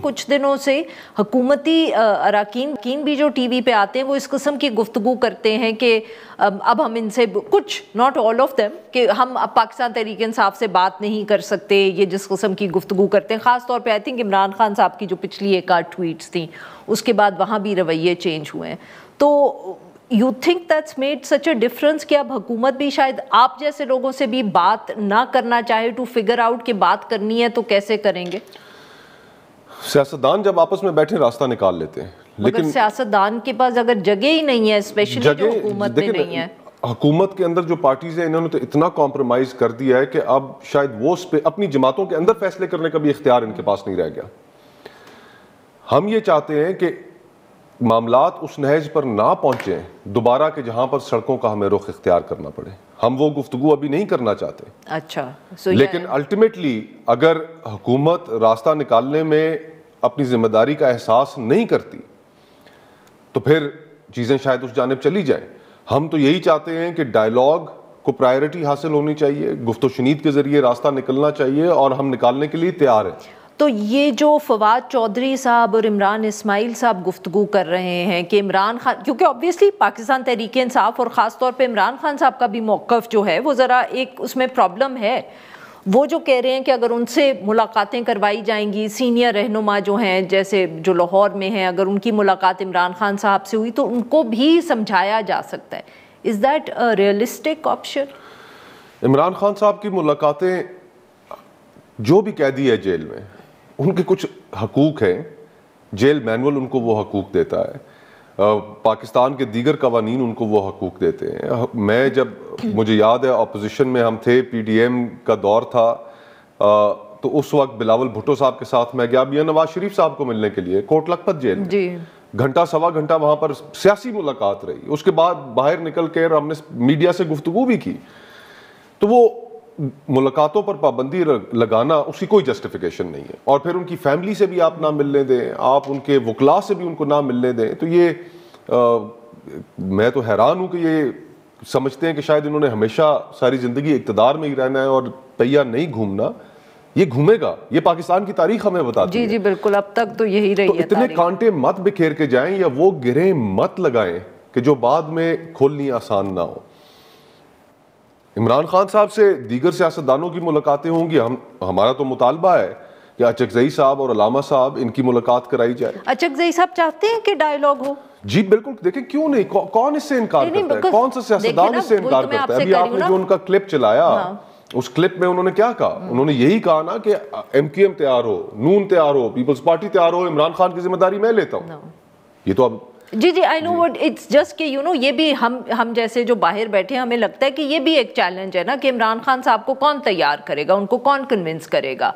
کچھ دنوں سے حکومتی اراکین بھی جو ٹی وی پہ آتے ہیں وہ اس قسم کی گفتگو کرتے ہیں کہ اب ہم ان سے کچھ not all of them کہ ہم اب پاکستان تحریک انصاف سے بات نہیں کر سکتے, یہ جس قسم کی گفتگو کرتے ہیں. خاص طور پہ آئی تھنک عمران خان صاحب کی جو پچھلی ایک آدھ ٹویٹس تھیں اس کے بعد وہاں بھی رویے چینج ہوئے ہیں. تو you think that's made such a difference کہ اب حکومت بھی شاید آپ جیسے لوگوں سے بھی بات نہ کرنا چاہے ٹو فگر آؤٹ کہ بات کرنی ہے تو کیسے کریں گے؟ سیاستدان جب آپس میں بیٹھے راستہ نکال لیتے ہیں, لیکن سیاستدان کے پاس اگر جگہ ہی نہیں ہے, اسپیشلی جو حکومت میں نہیں ہے. حکومت کے اندر جو پارٹیز ہیں انہوں نے تو اتنا کمپرومائز کر دیا ہے کہ اب شاید وہ اپنی جماعتوں کے اندر فیصلے کرنے کا بھی اختیار ان کے پاس نہیں رہ گیا. ہم یہ چاہتے ہیں کہ معاملات اس نہج پر نہ پہنچیں دوبارہ کہ جہاں پر سڑکوں کا ہمیں رخ اختیار کرنا پڑے. ہم وہ گفتگو ابھی نہیں کرنا چاہتے. اچھا, لیکن الٹیمیٹلی اگر حکومت راستہ نکالنے میں اپنی ذمہ داری کا احساس نہیں کرتی تو پھر چیزیں شاید اس جانب چلی جائیں. ہم تو یہی چاہتے ہیں کہ ڈائیلاگ کو پرائیورٹی حاصل ہونی چاہیے, گفت و شنید کے ذریعے راستہ نکلنا چاہیے, اور ہم نکالنے کے لیے تیار ہیں. تو یہ جو فواد چودھری صاحب اور عمران اسماعیل صاحب گفتگو کر رہے ہیں کہ عمران خان, کیونکہ obviously پاکستان تحریک انصاف اور خاص طور پہ عمران خان صاحب کا بھی موقف جو ہے وہ ذرا ایک اس میں پرابلم ہے. وہ جو کہہ رہے ہیں کہ اگر ان سے ملاقاتیں کروائی جائیں گی, سینئر رہنما جو ہیں جیسے جو لاہور میں ہیں, اگر ان کی ملاقات عمران خان صاحب سے ہوئی تو ان کو بھی سمجھایا جا سکتا ہے. Is that a realistic option? Imran Khan صاحب کی ملاقاتیں, جو بھی قیدی ہے جیل میں ان کے کچھ حقوق ہیں, جیل مینول ان کو وہ حقوق دیتا ہے, پاکستان کے دیگر قوانین ان کو وہ حقوق دیتے ہیں. میں جب مجھے یاد ہے اپوزیشن میں ہم تھے, پی ڈی ایم کا دور تھا, تو اس وقت بلاول بھٹو صاحب کے ساتھ میں گیا میاں نواز شریف صاحب کو ملنے کے لیے کوٹ لکھپت جیل میں. گھنٹہ سوا گھنٹہ وہاں پر سیاسی ملاقات رہی. اس کے بعد باہر نکل کے ہم نے میڈیا سے گفتگو بھی کی. تو وہ ملاقاتوں پر پابندی لگانا اس کی کوئی جسٹیفیکیشن نہیں ہے. اور پھر ان کی فیملی سے بھی آپ نہ ملنے دیں, آپ ان کے وکلاء سے بھی ان کو نہ ملنے دیں. تو یہ میں تو حیران ہوں کہ یہ سمجھتے ہیں کہ شاید انہوں نے ہمیشہ ساری زندگی اقتدار میں ہی رہنا ہے اور پہیا نہیں گھومنا. یہ گھومے گا, یہ پاکستان کی تاریخ ہمیں بتاتی ہے. جی بالکل, اب تک تو یہی رہی ہے. تو اتنے کانٹے مت بکھیر کے جائیں یا وہ گرہیں مت لگائیں کہ جو بعد میں کھولنی آسان نہ ہو. عمران خان صاحب سے دیگر سیاستدانوں کی ملاقاتیں ہوں گی. ہمارا تو مطالبہ ہے کہ اچکزئی صاحب اور علامہ صاحب ان کی ملاقات کرائی جائے. اچکزئی صاحب چاہتے ہیں کہ ڈائیلاگ ہو؟ جی بالکل, دیکھیں کیوں نہیں, کون اس سے انکار کرتا ہے, کون سا سیاستدان اس سے انکار کرتا ہے. ابھی آپ نے جو ان کا کلپ چلایا, اس کلپ میں انہوں نے کیا کہا؟ انہوں نے یہی کہا نا کہ ایم کیو ایم تیار ہو, نون تیار ہو, پیپلز پارٹی تیار ہو, عمران خان کی ذمہ داری میں لیتا ہوں. یہ تو اب جی آئی نو وٹ اٹس جسٹ کہ یو نو یہ بھی ہم جیسے جو باہر بیٹھے ہیں ہمیں لگتا ہے کہ یہ بھی ایک چیلنج ہے نا کہ عمران خان صاحب کو کون تیار کرے گا, ان کو کون کنونس کرے گا,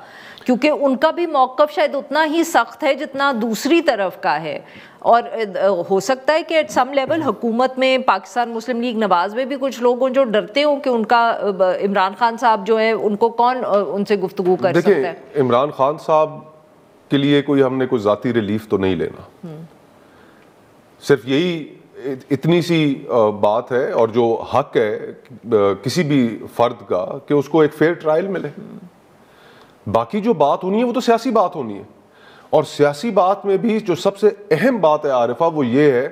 کیونکہ ان کا بھی موقف شاید اتنا ہی سخت ہے جتنا دوسری طرف کا ہے. اور ہو سکتا ہے کہ ایٹ سم لیول حکومت میں پاکستان مسلم لیگ نواز میں بھی کچھ لوگ جو ڈرتے ہوں کہ ان کا عمران خان صاحب جو ہے ان کو کون ان سے گفتگو کر سکتا ہے. دیکھیں عمران خان صاحب کے لیے ہم نے کوئی ذاتی ریلیف تو نہیں لینا, صرف یہی اتنی سی بات ہے, اور جو حق ہے کسی بھی فرد کا کہ اس کو ایک فیئر ٹرائل ملے. باقی جو بات ہونی ہے وہ تو سیاسی بات ہونی ہے, اور سیاسی بات میں بھی جو سب سے اہم بات ہے عارفہ وہ یہ ہے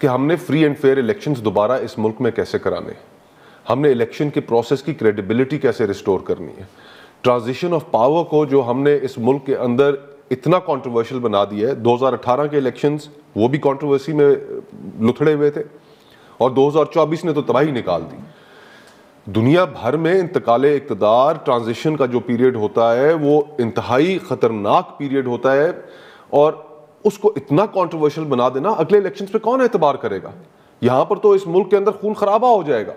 کہ ہم نے فری اینڈ فیئر الیکشنز دوبارہ اس ملک میں کیسے کرانے, ہم نے الیکشن کے پروسیس کی کریڈیبلٹی کیسے ریسٹور کرنی ہے. ٹرانزیشن آف پاور کو جو ہم نے اس ملک کے اندر اتنا کنٹروورشل بنا دیا ہے, 2018 کے الیکشنز وہ بھی کنٹروورسی میں لتھڑے ہوئے تھے, اور 2024 نے تو تباہی نکال دی. دنیا بھر میں انتقال اقتدار ٹرانزیشن کا جو پیریڈ ہوتا ہے وہ انتہائی خطرناک پیریڈ ہوتا ہے, اور اس کو اتنا کنٹروورشل بنا دینا, اگلے الیکشنز پہ کون اعتبار کرے گا؟ یہاں پر تو اس ملک کے اندر خون خرابہ ہو جائے گا.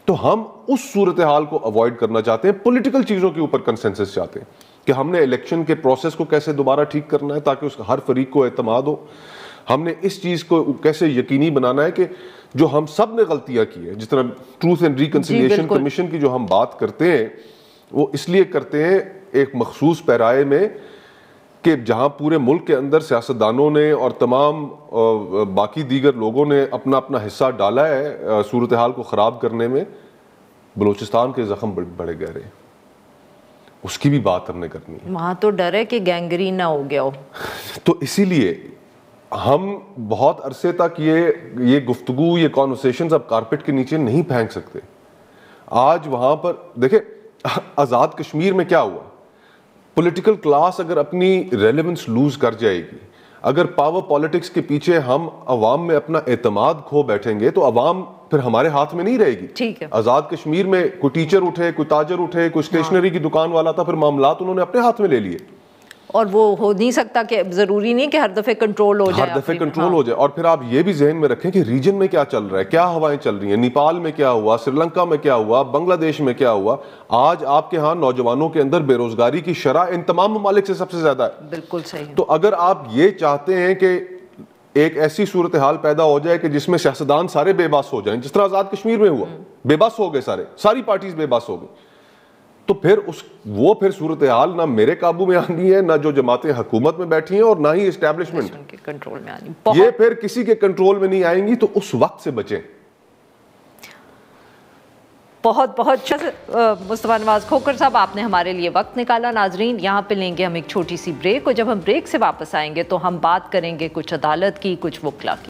تو ہم اس صورتحال کو اوائڈ کرنا چاہتے ہیں, پولیٹیکل چیزوں کے اوپر کنسنسس چاہتے ہیں کہ ہم نے الیکشن کے پروسیس کو کیسے دوبارہ ٹھیک کرنا ہے تاکہ اس کا ہر فریق کو اعتماد ہو. ہم نے اس چیز کو کیسے یقینی بنانا ہے کہ جو ہم سب نے غلطیاں کی ہیں, جس طرح ٹروتھ اینڈ ریکنسیلیشن کمیشن کی جو ہم بات کرتے ہیں وہ اس لیے کرتے ہیں ایک مخصوص پیرائے میں کہ جہاں پورے ملک کے اندر سیاستدانوں نے اور تمام باقی دیگر لوگوں نے اپنا اپنا حصہ ڈالا ہے صورتحال کو خراب کرنے میں, بلوچستان کے زخم بڑے گہرے ہیں. اس کی بھی بات ہم نے کرنی ہے. وہاں تو ڈر ہے کہ گینگرین نہ ہو گیا ہو. تو اسی لیے ہم بہت عرصے تک یہ گفتگو، یہ کانورسیشنز اب کارپیٹ کے نیچے نہیں پھینک سکتے. آج وہاں پر دیکھیں آزاد کشمیر میں کیا ہوا، پولیٹیکل کلاس اگر اپنی ریلیونس لوز کر جائے گی، اگر پاور پالیٹکس کے پیچھے ہم عوام میں اپنا اعتماد کھو بیٹھیں گے تو عوام پھر ہمارے ہاتھ میں نہیں رہے گی. ٹھیک ہے. آزاد کشمیر میں کوئی ٹیچر اٹھے، کوئی تاجر اٹھے، کوئی اسٹیشنری کی دکان والا تھا، پھر معاملات انہوں نے اپنے ہاتھ میں لے لیے. اور وہ ہو نہیں سکتا کہ ضروری نہیں کہ ہر دفعہ کنٹرول ہو جائے، ہر دفعہ کنٹرول ہو جائے. اور پھر آپ یہ بھی ذہن میں رکھیں کہ ریجن میں کیا چل رہا ہے، کیا ہوائیں چل رہی ہیں، نیپال میں کیا ہوا، سری لنکا میں کیا ہوا، بنگلہ دیش میں کیا ہوا. آج آپ کے ہاں نوجوانوں کے اندر بے روزگاری کی شرح ان تمام ممالک سے سب سے زیادہ ہے. بالکل صحیح. تو اگر آپ یہ چاہتے ہیں کہ ایک ایسی صورتحال پیدا ہو جائے کہ جس میں سیاستدان سارے بے بس ہو جائیں، جس طرح آزاد کشمیر میں ہوا، بے بس ہو گئے ساری پارٹیز بے بس ہو گئی، تو پھر وہ صورتحال نہ میرے قابو میں آنی ہے، نہ جو جماعتیں حکومت میں بیٹھی ہیں، اور نہ ہی اسٹیبلشمنٹ کے کنٹرول میں آنی. یہ پھر کسی کے کنٹرول میں نہیں آئیں گی. تو اس وقت سے بچیں. بہت مصطفیٰ نواز کھوکھر صاحب، آپ نے ہمارے لیے وقت نکالا. ناظرین، یہاں پہ لیں گے ہم ایک چھوٹی سی بریک، اور جب ہم بریک سے واپس آئیں گے تو ہم بات کریں گے کچھ عدالت کی، کچھ وکلا کی.